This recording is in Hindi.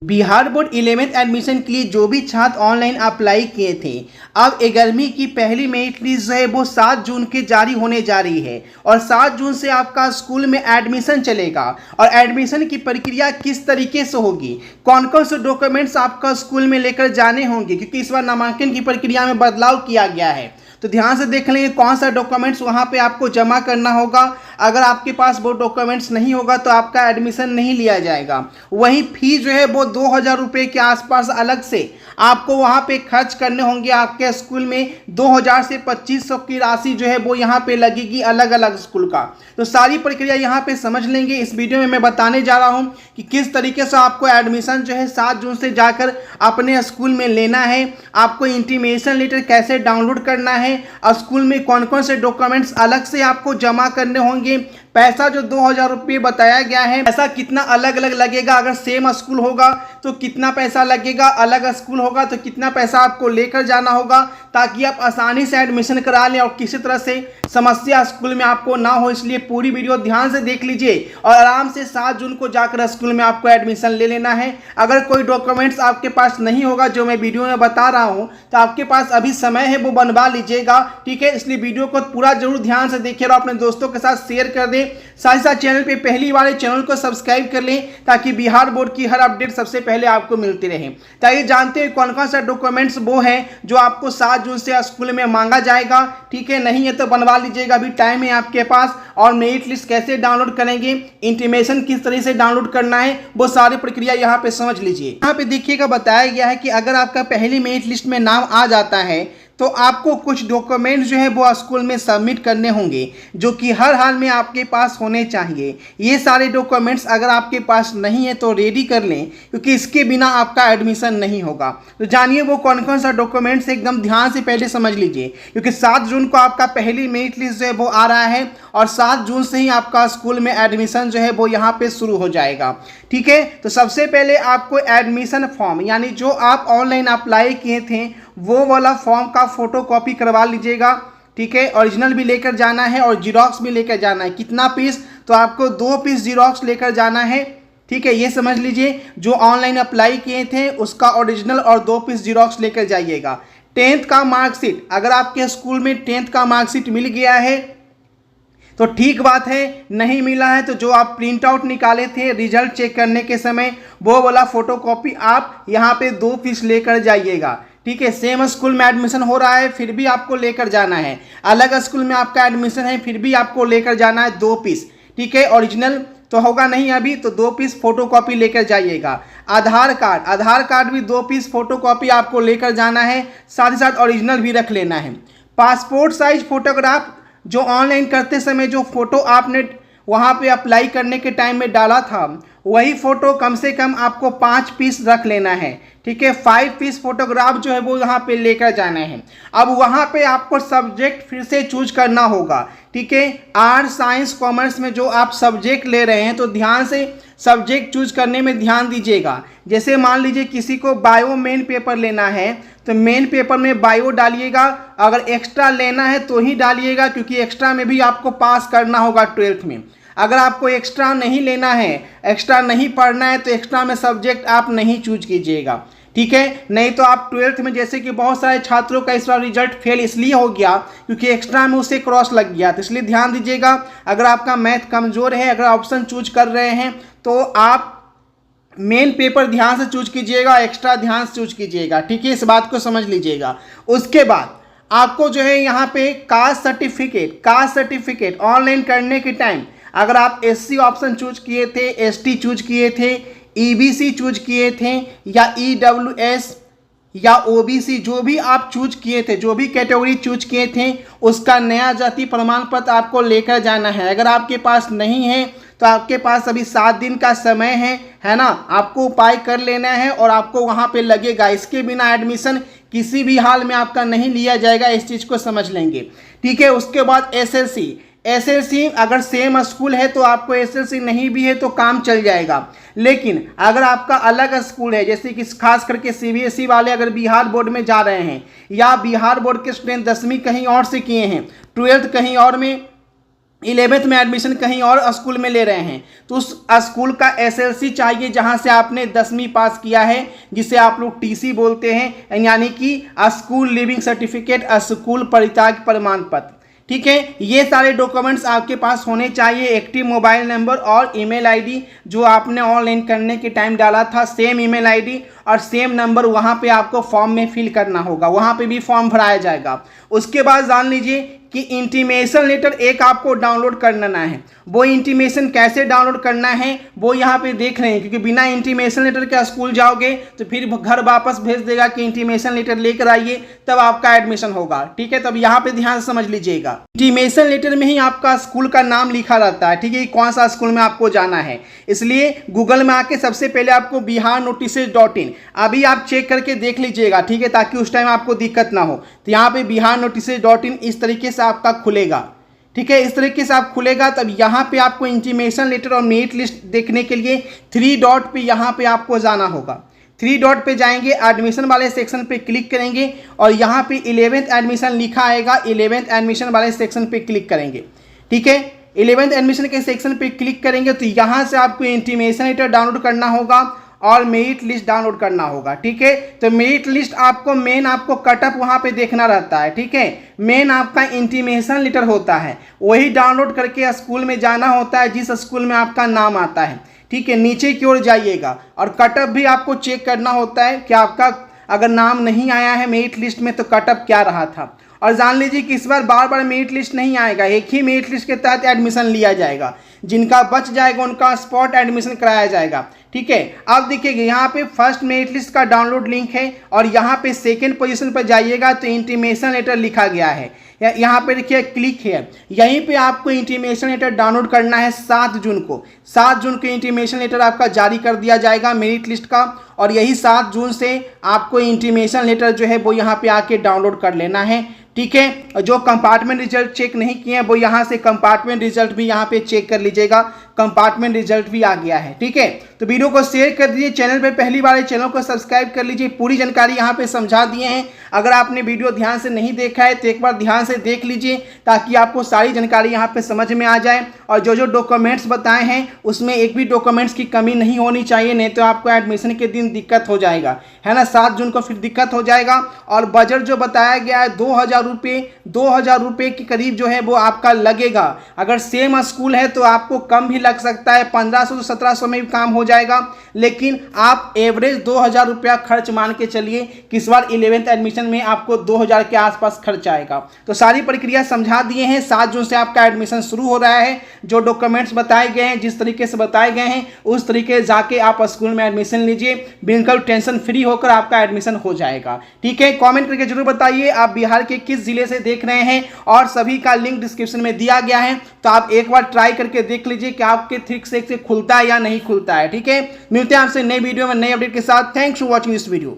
बिहार बोर्ड 11th एडमिशन के लिए जो भी छात्र ऑनलाइन अप्लाई किए थे, अब 11वीं की पहली मेरिट लिस्ट जो है वो 7 जून के जारी होने जा रही है। और 7 जून से आपका स्कूल में एडमिशन चलेगा। और एडमिशन की प्रक्रिया किस तरीके से होगी, कौन कौन से डॉक्यूमेंट्स आपका स्कूल में लेकर जाने होंगे, क्योंकि इस बार नामांकन की प्रक्रिया में बदलाव किया गया है। तो ध्यान से देख लेंगे कौन सा डॉक्यूमेंट्स वहाँ पे आपको जमा करना होगा। अगर आपके पास वो डॉक्यूमेंट्स नहीं होगा तो आपका एडमिशन नहीं लिया जाएगा। वहीं फी जो है वो 2000 रुपये के आसपास अलग से आपको वहाँ पे खर्च करने होंगे। आपके स्कूल में 2000 से 2500 की राशि जो है वो यहाँ पे लगेगी अलग अलग स्कूल का। तो सारी प्रक्रिया यहाँ पे समझ लेंगे। इस वीडियो में मैं बताने जा रहा हूँ कि किस तरीके से आपको एडमिशन जो है 7 जून से जाकर अपने स्कूल में लेना है, आपको इंटीमेशन लेटर कैसे डाउनलोड करना है, और स्कूल में कौन कौन से डॉक्यूमेंट्स अलग से आपको जमा करने होंगे, पैसा जो 2000 रुपये बताया गया है पैसा कितना अलग अलग लगेगा, अगर सेम स्कूल होगा तो कितना पैसा लगेगा, अलग स्कूल होगा तो कितना पैसा आपको लेकर जाना होगा, ताकि आप आसानी से एडमिशन करा लें और किसी तरह से समस्या स्कूल में आपको ना हो। इसलिए पूरी वीडियो ध्यान से देख लीजिए और आराम से 7 जून को जाकर स्कूल में आपको एडमिशन ले लेना है। अगर कोई डॉक्यूमेंट्स आपके पास नहीं होगा जो मैं वीडियो में बता रहा हूँ, तो आपके पास अभी समय है, वो बनवा लीजिएगा, ठीक है। इसलिए वीडियो को पूरा जरूर ध्यान से देखिए और अपने दोस्तों के साथ शेयर कर दें। साथ ही साथ चैनल पे पहली बार चैनल को सब्सक्राइब कर लें, ताकि बिहार बोर्ड की हर अपडेट सबसे पहले आपको मिलती रहे। ताकि जानते हैं कौन कौन सा डॉक्यूमेंट्स वो है जो आपको 7 जून से स्कूल में मांगा जाएगा, ठीक है। नहीं है तो बनवा लीजिएगा, अभी टाइम है आपके पास। और मेरिट लिस्ट कैसे डाउनलोड करेंगे, इंटीमेशन किस तरह से डाउनलोड करना है, वो सारी प्रक्रिया यहाँ पे समझ लीजिए। यहाँ पे देखिएगा बताया गया है कि अगर आपका पहली मेरिट लिस्ट में नाम आ जाता है तो आपको कुछ डॉक्यूमेंट्स जो है वो स्कूल में सबमिट करने होंगे, जो कि हर हाल में आपके पास होने चाहिए। ये सारे डॉक्यूमेंट्स अगर आपके पास नहीं है तो रेडी कर लें, क्योंकि इसके बिना आपका एडमिशन नहीं होगा। तो जानिए वो कौन कौन सा डॉक्यूमेंट्स, एकदम ध्यान से पहले समझ लीजिए, क्योंकि 7 जून को आपका पहली मेरिट लिस्ट जो है वो आ रहा है और 7 जून से ही आपका स्कूल में एडमिशन जो है वो यहाँ पे शुरू हो जाएगा, ठीक है। तो सबसे पहले आपको एडमिशन फॉर्म, यानी जो आप ऑनलाइन अप्लाई किए थे वो वाला फॉर्म का फोटो कॉपी करवा लीजिएगा, ठीक है। ओरिजिनल भी लेकर जाना है और जीरोक्स भी लेकर जाना है। कितना पीस, तो आपको 2 पीस जीरोक्स लेकर जाना है, ठीक है। ये समझ लीजिए जो ऑनलाइन अप्लाई किए थे उसका ओरिजिनल और 2 पीस जीरोक्स लेकर जाइएगा। 10th का मार्कशीट, अगर आपके स्कूल में 10th का मार्कशीट मिल गया है तो ठीक बात है, नहीं मिला है तो जो आप प्रिंट आउट निकाले थे रिजल्ट चेक करने के समय वो वाला फोटोकॉपी आप यहाँ पे 2 पीस लेकर जाइएगा, ठीक है। सेम स्कूल में एडमिशन हो रहा है फिर भी आपको लेकर जाना है, अलग स्कूल में आपका एडमिशन है फिर भी आपको लेकर जाना है 2 पीस, ठीक है। ओरिजिनल तो होगा नहीं अभी, तो 2 पीस फोटोकॉपी लेकर जाइएगा। आधार कार्ड भी 2 पीस फोटोकॉपी आपको लेकर जाना है, साथ ही साथ ओरिजिनल भी रख लेना है। पासपोर्ट साइज फोटोग्राफ, जो ऑनलाइन करते समय जो फोटो आपने वहाँ पे अप्लाई करने के टाइम में डाला था वही फोटो कम से कम आपको 5 पीस रख लेना है, ठीक है। 5 पीस फोटोग्राफ जो है वो यहाँ पे लेकर जाना है। अब वहाँ पे आपको सब्जेक्ट फिर से चूज करना होगा, ठीक है। आर्ट साइंस कॉमर्स में जो आप सब्जेक्ट ले रहे हैं तो ध्यान से सब्जेक्ट चूज करने में ध्यान दीजिएगा। जैसे मान लीजिए किसी को बायो मेन पेपर लेना है तो मेन पेपर में बायो डालिएगा, अगर एक्स्ट्रा लेना है तो ही डालिएगा, क्योंकि एक्स्ट्रा में भी आपको पास करना होगा 12th में। अगर आपको एक्स्ट्रा नहीं लेना है, एक्स्ट्रा नहीं पढ़ना है तो एक्स्ट्रा में सब्जेक्ट आप नहीं चूज कीजिएगा, ठीक है। नहीं तो आप 12th में, जैसे कि बहुत सारे छात्रों का इस बार रिजल्ट फेल इसलिए हो गया क्योंकि एक्स्ट्रा में उसे क्रॉस लग गया, तो इसलिए ध्यान दीजिएगा। अगर आपका मैथ कमज़ोर है, अगर ऑप्शन चूज कर रहे हैं तो आप मेन पेपर ध्यान से चूज कीजिएगा, एक्स्ट्रा ध्यान से चूज कीजिएगा, ठीक है। इस बात को समझ लीजिएगा। उसके बाद आपको जो है यहाँ पे कास्ट सर्टिफिकेट ऑनलाइन करने के टाइम अगर आप SC ऑप्शन चूज किए थे, ST चूज किए थे, EBC चूज किए थे या EWS या OBC, जो भी आप चूज किए थे, जो भी कैटेगरी चूज किए थे उसका नया जाति प्रमाण पत्र आपको लेकर जाना है। अगर आपके पास नहीं है तो आपके पास अभी 7 दिन का समय है ना, आपको उपाय कर लेना है और आपको वहाँ पे लगेगा। इसके बिना एडमिशन किसी भी हाल में आपका नहीं लिया जाएगा, इस चीज़ को समझ लेंगे, ठीक है। उसके बाद SLC अगर सेम स्कूल है तो आपको SLC नहीं भी है तो काम चल जाएगा। लेकिन अगर आपका अलग स्कूल है, जैसे कि खास करके CBSE वाले अगर बिहार बोर्ड में जा रहे हैं या बिहार बोर्ड के स्टूडेंट 10वीं कहीं और से किए हैं, 12th कहीं और में 11th में एडमिशन कहीं और स्कूल में ले रहे हैं तो उस स्कूल का एसएलसी चाहिए जहां से आपने 10वीं पास किया है, जिसे आप लोग टीसी बोलते हैं, यानी कि स्कूल लिविंग सर्टिफिकेट, स्कूल परित्याग प्रमाण पत्र। ठीक है, ये सारे डॉक्यूमेंट्स आपके पास होने चाहिए। एक्टिव मोबाइल नंबर और ईमेल आईडी जो आपने ऑनलाइन करने के टाइम डाला था, सेम ईमेल आईडी और सेम नंबर वहाँ पे आपको फॉर्म में फिल करना होगा, वहाँ पे भी फॉर्म भराया जाएगा। उसके बाद जान लीजिए कि इंटीमेशन लेटर एक आपको डाउनलोड करना है। वो इंटीमेशन कैसे डाउनलोड करना है वो यहाँ पे देख रहे हैं, क्योंकि बिना इंटीमेशन लेटर के स्कूल जाओगे तो फिर घर वापस भेज देगा कि इंटीमेशन लेटर लेकर आइए तब आपका एडमिशन होगा। ठीक है, तब यहाँ पे ध्यान से समझ लीजिएगा। इंटीमेशन लेटर में ही आपका स्कूल का नाम लिखा रहता है। ठीक है, कौन सा स्कूल में आपको जाना है, इसलिए गूगल में आके सबसे पहले आपको biharnotices.in अभी आप चेक करके देख लीजिएगा। ठीक है, ताकि उस टाइम आपको दिक्कत ना हो। तो यहाँ पे biharnotices.in इस तरीके से आपका खुलेगा। ठीक है, इस तरीके से आप खुलेगा तब यहाँ पे आपको इंटीमेशन लेटर और मेरिट लिस्ट देखने के लिए 3 डॉट पे यहाँ पे आपको जाना होगा। 3 डॉट पे जाएंगे, एडमिशन वाले सेक्शन पे क्लिक करेंगे और यहाँ पे 11th एडमिशन लिखा आएगा, 11th एडमिशन वाले सेक्शन पे क्लिक करेंगे। ठीक है, 11th एडमिशन के सेक्शन पे क्लिक करेंगे तो यहाँ से आपको इंटीमेशन लेटर डाउनलोड करना होगा और मेरिट लिस्ट डाउनलोड करना होगा। ठीक है, तो मेरिट लिस्ट आपको मेन आपको कटअप वहाँ पे देखना रहता है। ठीक है, मेन आपका इंटीमेशन लेटर होता है, वही डाउनलोड करके स्कूल में जाना होता है जिस स्कूल में आपका नाम आता है। ठीक है, नीचे की ओर जाइएगा और कटअप भी आपको चेक करना होता है कि आपका अगर नाम नहीं आया है मेरिट लिस्ट में तो कटअप क्या रहा था। और जान लीजिए कि इस बार बार मेरिट लिस्ट नहीं आएगा, एक ही मेरिट लिस्ट के तहत एडमिशन लिया जाएगा। जिनका बच जाएगा उनका स्पॉट एडमिशन कराया जाएगा। ठीक है, अब देखिएगा यहाँ पे फर्स्ट मेरिट लिस्ट का डाउनलोड लिंक है और यहाँ पे सेकंड पोजीशन पर जाइएगा तो इंटीमेशन लेटर लिखा गया है। यहाँ पे देखिए क्लिक है, यहीं पे आपको इंटीमेशन लेटर डाउनलोड करना है 7 जून को। 7 जून को इंटीमेशन लेटर आपका जारी कर दिया जाएगा मेरिट लिस्ट का, और यही 7 जून से आपको इंटीमेशन लेटर जो है वो यहाँ पे आके डाउनलोड कर लेना है। ठीक है, जो कंपार्टमेंट रिजल्ट चेक नहीं किए हैं वो यहाँ से कंपार्टमेंट रिजल्ट भी यहाँ पे चेक कर लीजिएगा, कंपार्टमेंट रिजल्ट भी आ गया है। ठीक है, तो वीडियो को शेयर कर दीजिए, चैनल पे पहली बार है चैनल को सब्सक्राइब कर लीजिए। पूरी जानकारी यहाँ पे समझा दिए हैं। अगर आपने वीडियो ध्यान से नहीं देखा है तो एक बार ध्यान से देख लीजिए ताकि आपको सारी जानकारी यहाँ पे समझ में आ जाए। और जो जो डॉक्यूमेंट्स बताए हैं उसमें एक भी डॉक्यूमेंट्स की कमी नहीं होनी चाहिए, नहीं तो आपको एडमिशन के दिन दिक्कत हो जाएगा, है ना। 7 जून को फिर दिक्कत हो जाएगा। और बजट जो बताया गया है 2000 रुपये के करीब जो है वो आपका लगेगा। अगर सेम स्कूल है तो आपको कम भी लग सकता है, 1500 से 1700 में भी काम हो जाएगा, लेकिन आप एवरेज 2000 रुपया खर्च मान के चलिए कि इस बार 11th एडमिशन में आपको 2000 के आसपास खर्च आएगा। तो सारी प्रक्रिया समझा दिए हैं। 7 जून से आपका एडमिशन शुरू हो रहा है। जो डॉक्यूमेंट्स बताए गए हैं, जिस तरीके से बताए गए हैं उस तरीके से जाके आप स्कूल में एडमिशन लीजिए, बिल्कुल टेंशन फ्री होकर आपका एडमिशन हो जाएगा। ठीक है, कमेंट करके जरूर बताइए आप बिहार के किस जिले से देख रहे हैं, और सभी का लिंक डिस्क्रिप्शन में दिया गया है, तो आप एक बार ट्राई करके देख लीजिए कि आपके ठीक से खुलता है या नहीं खुलता है। ठीक है, मिलते हैं आपसे नई वीडियो में नई अपडेट के साथ। Thanks for watching this video.